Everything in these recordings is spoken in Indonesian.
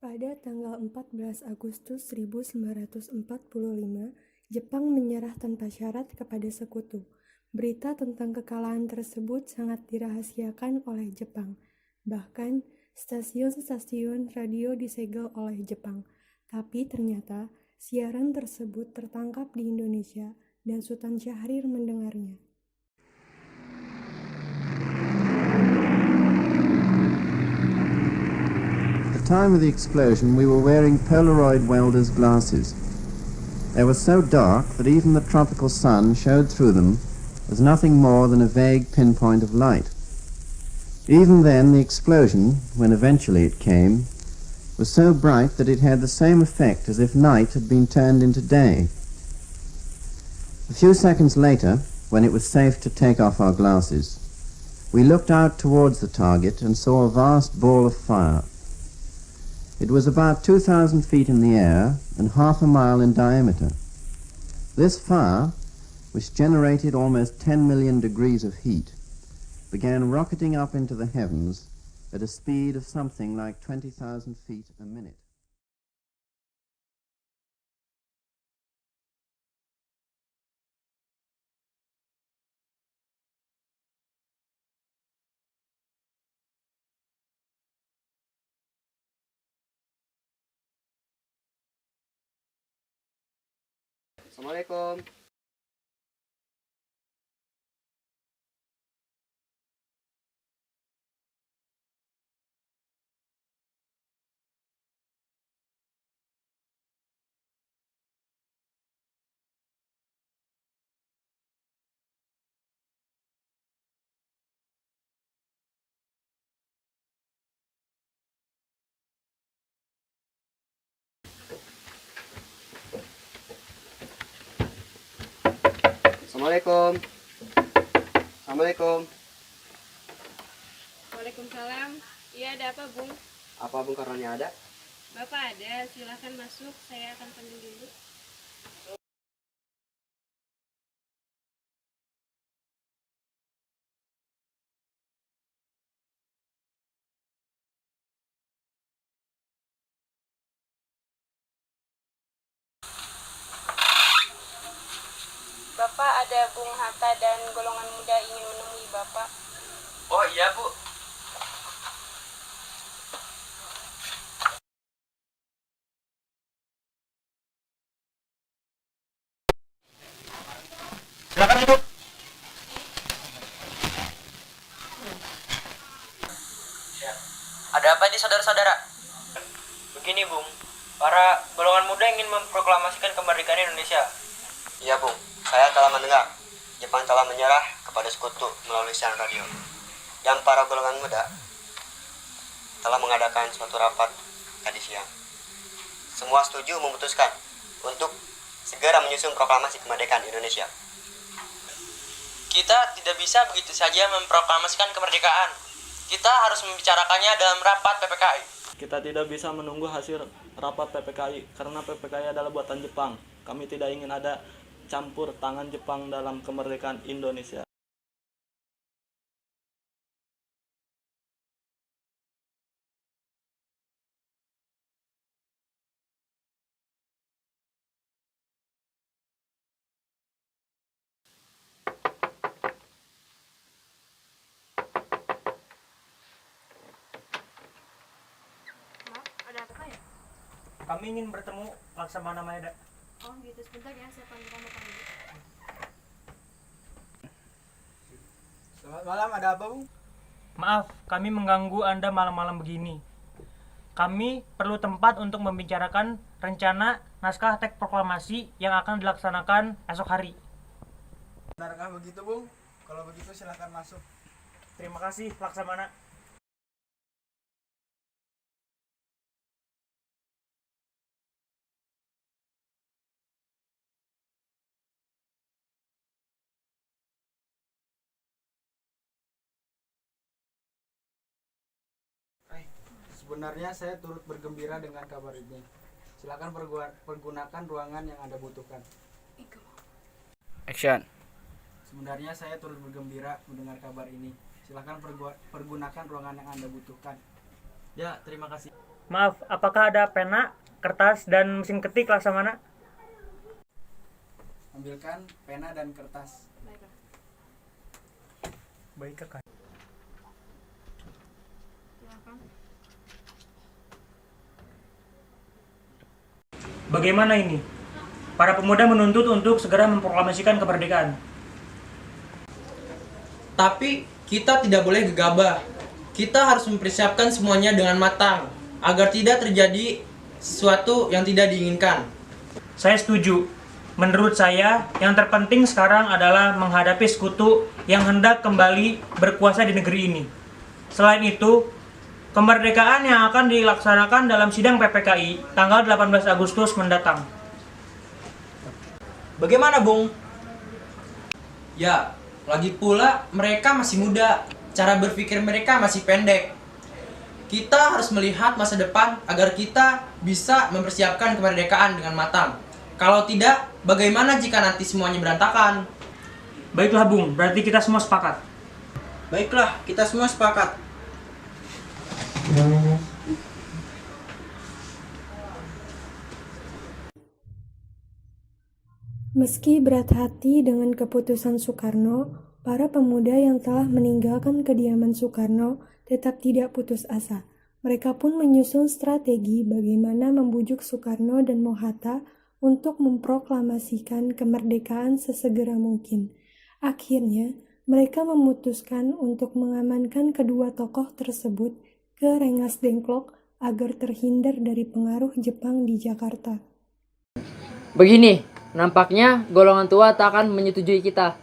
Pada tanggal 14 Agustus 1945, Jepang menyerah tanpa syarat kepada Sekutu. Berita tentang kekalahan tersebut sangat dirahasiakan oleh Jepang. Bahkan, stasiun-stasiun radio disegel oleh Jepang. Tapi ternyata, siaran tersebut tertangkap di Indonesia dan Sultan Syahrir mendengarnya. At the time of the explosion, we were wearing Polaroid welder's glasses. They were so dark that even the tropical sun showed through them as nothing more than a vague pinpoint of light. Even then, the explosion, when eventually it came, was so bright that it had the same effect as if night had been turned into day. A few seconds later, when it was safe to take off our glasses, we looked out towards the target and saw a vast ball of fire. It was about 2,000 feet in the air and half a mile in diameter. This fire, which generated almost 10 million degrees of heat, began rocketing up into the heavens at a speed of something like 20,000 feet a minute. Assalamualaikum. Assalamualaikum. Assalamualaikum. Waalaikumsalam. Iya, ada apa, Bung? Apa Bung Karnonya ada? Bapak ada, silahkan masuk. Saya akan panggil dulu. Bapak, ada Bung Hatta dan golongan muda ingin menemui Bapak. Oh iya Bu. Silakan duduk. Ada apa ini saudara-saudara? Begini Bung, para golongan muda ingin memproklamasikan kemerdekaan Indonesia. Iya Bung, saya telah mendengar Jepang telah menyerah kepada Sekutu melalui siaran radio. Dan para golongan muda telah mengadakan suatu rapat tadi siang. Semua setuju memutuskan untuk segera menyusun proklamasi kemerdekaan Indonesia. Kita tidak bisa begitu saja memproklamasikan kemerdekaan. Kita harus membicarakannya dalam rapat PPKI. Kita tidak bisa menunggu hasil rapat PPKI karena PPKI adalah buatan Jepang. Kami tidak ingin ada campur tangan Jepang dalam kemerdekaan Indonesia. Maaf, ada apa ya? Kami ingin bertemu Laksamana Maeda. Oh gitu, sebentar ya, saya panggil kamu panggil. Selamat malam, ada apa Bung? Maaf, kami mengganggu Anda malam-malam begini. Kami perlu tempat untuk membicarakan rencana naskah teks proklamasi yang akan dilaksanakan esok hari. Benarkah begitu Bung? Kalau begitu silahkan masuk. Terima kasih, Laksamana. Sebenarnya saya turut bergembira dengan kabar ini. Silakan pergunakan ruangan yang Anda butuhkan. Action. Sebenarnya saya turut bergembira mendengar kabar ini. Silakan pergunakan ruangan yang Anda butuhkan. Ya, terima kasih. Maaf, apakah ada pena, kertas, dan mesin ketik Laksamana? Ambilkan pena dan kertas. Baik, Kakak. Bagaimana ini? Para pemuda menuntut untuk segera memproklamasikan kemerdekaan. Tapi kita tidak boleh gegabah. Kita harus mempersiapkan semuanya dengan matang agar tidak terjadi sesuatu yang tidak diinginkan. Saya setuju. Menurut saya, yang terpenting sekarang adalah menghadapi sekutu yang hendak kembali berkuasa di negeri ini. Selain itu, kemerdekaan yang akan dilaksanakan dalam sidang PPKI tanggal 18 Agustus mendatang. Bagaimana, Bung? Ya, lagi pula mereka masih muda. Cara berpikir mereka masih pendek. Kita harus melihat masa depan agar kita bisa mempersiapkan kemerdekaan dengan matang. Kalau tidak, bagaimana jika nanti semuanya berantakan? Baiklah, Bung. Berarti kita semua sepakat. Baiklah, kita semua sepakat. Meski berat hati dengan keputusan Soekarno, para pemuda yang telah meninggalkan kediaman Soekarno tetap tidak putus asa. Mereka pun menyusun strategi bagaimana membujuk Soekarno dan Mohatta untuk memproklamasikan kemerdekaan sesegera mungkin. Akhirnya, mereka memutuskan untuk mengamankan kedua tokoh tersebut ke Rengas Dengklok agar terhindar dari pengaruh Jepang di Jakarta. Begini, nampaknya golongan tua tak akan menyetujui kita.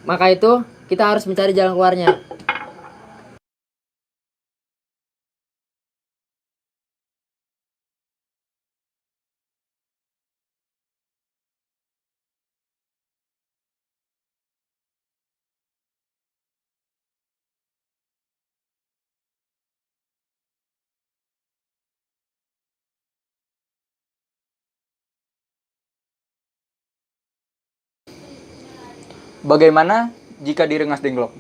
Maka itu, kita harus mencari jalan keluarnya. Bagaimana jika di Rengas Dengklok?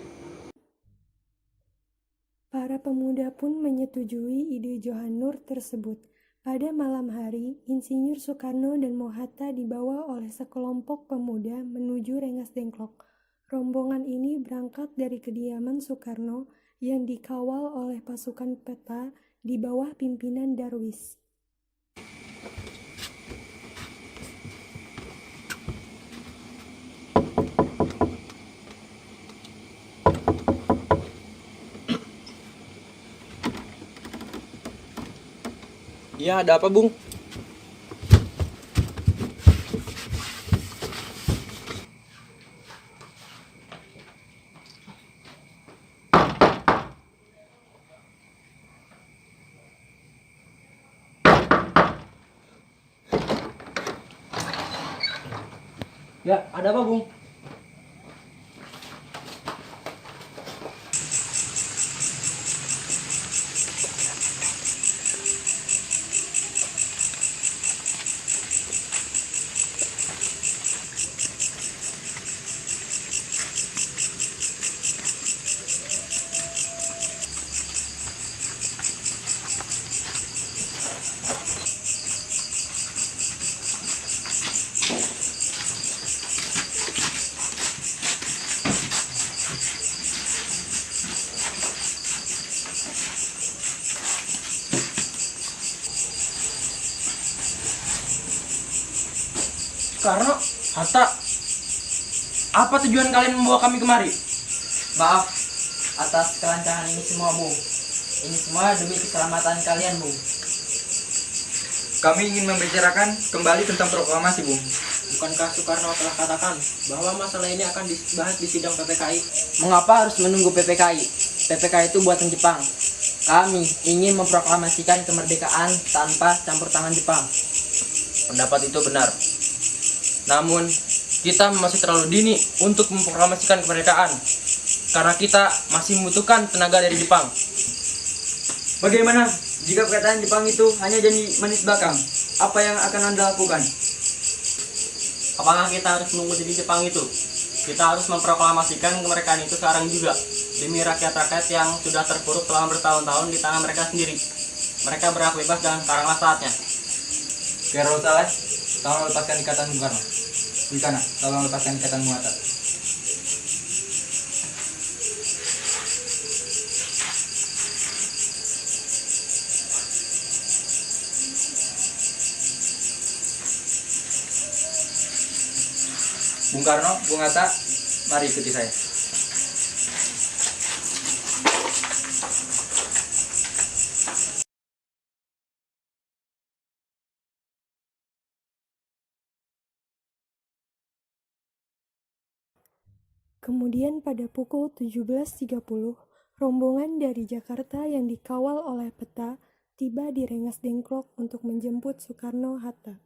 Para pemuda pun menyetujui ide Johannur tersebut. Pada malam hari, Insinyur Soekarno dan Mohatta dibawa oleh sekelompok pemuda menuju Rengas Dengklok. Rombongan ini berangkat dari kediaman Soekarno yang dikawal oleh pasukan peta di bawah pimpinan Darwis. Ya, ada apa, Bung? Ya, ada apa, Bung? Soekarno, Hatta, apa tujuan kalian membawa kami kemari? Maaf atas kelancaran ini semua, Bung. Ini semua demi keselamatan kalian, Bung. Kami ingin membicarakan kembali tentang proklamasi, Bung. Bukankah Soekarno telah katakan bahwa masalah ini akan dibahas di sidang PPKI? Mengapa harus menunggu PPKI? PPKI itu buatan Jepang. Kami ingin memproklamasikan kemerdekaan tanpa campur tangan Jepang. Pendapat itu benar. Namun, kita masih terlalu dini untuk memproklamasikan kemerdekaan karena kita masih membutuhkan tenaga dari Jepang. Bagaimana jika perkataan Jepang itu hanya jadi manis belakang? Apa yang akan Anda lakukan? Apakah kita harus menunggu di Jepang itu? Kita harus memproklamasikan kemerdekaan itu sekarang juga, demi rakyat-rakyat yang sudah terpuruk selama bertahun-tahun di tangan mereka sendiri. Mereka berhak bebas dan sekaranglah saatnya. Kero salah, tolong lepaskan ikatan Bung Karno. Wikana, tolong lepaskan ikatan Bung Hatta. Bung Karno, Bung Hatta, mari ikuti saya. Kemudian pada pukul 17.30, rombongan dari Jakarta yang dikawal oleh peta tiba di Rengas Dengklok untuk menjemput Soekarno-Hatta.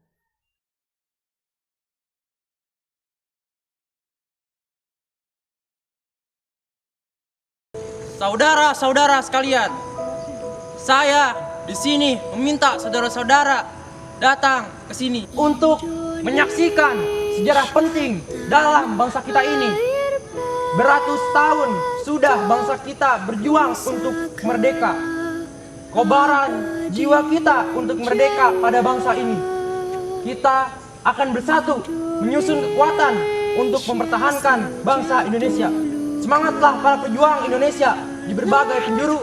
Saudara-saudara sekalian, saya di sini meminta saudara-saudara datang ke sini untuk menyaksikan sejarah penting dalam bangsa kita ini. Beratus tahun sudah bangsa kita berjuang untuk merdeka. Kobaran jiwa kita untuk merdeka pada bangsa ini. Kita akan bersatu menyusun kekuatan untuk mempertahankan bangsa Indonesia. Semangatlah para pejuang Indonesia di berbagai penjuru.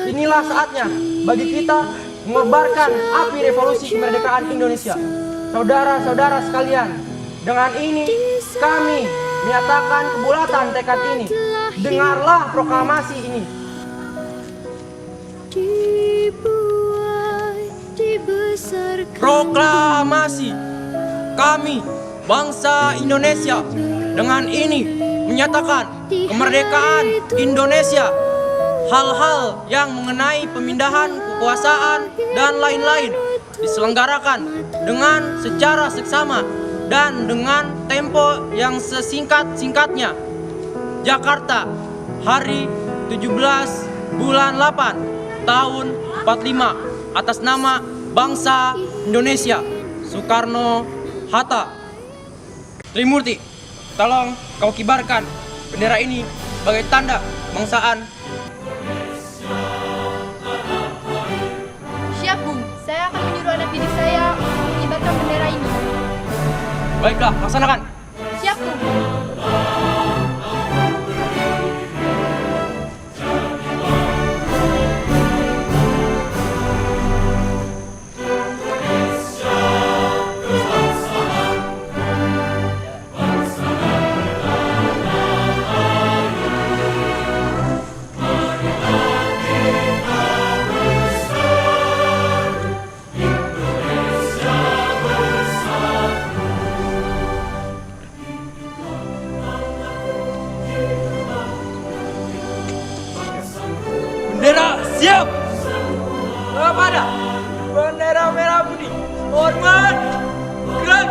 Inilah saatnya bagi kita mengobarkan api revolusi kemerdekaan Indonesia. Saudara-saudara sekalian, dengan ini kami menyatakan kebulatan tekad ini. Dengarlah proklamasi ini. Proklamasi kami bangsa Indonesia dengan ini menyatakan kemerdekaan Indonesia. Hal-hal yang mengenai pemindahan kekuasaan dan lain-lain diselenggarakan dengan secara seksama dan dengan tempo yang sesingkat-singkatnya. Jakarta, hari 17 bulan 8 tahun 45, atas nama bangsa Indonesia, Soekarno-Hatta. Trimurti, tolong kau kibarkan bendera ini sebagai tanda kebangsaan. Siap, Bung. Saya akan menyuruh anak didik saya mengibarkan bendera ini. Baiklah, laksanakan. Siap, Bung. Bendera siap. Kepada bendera merah putih. Hormat. Gerak.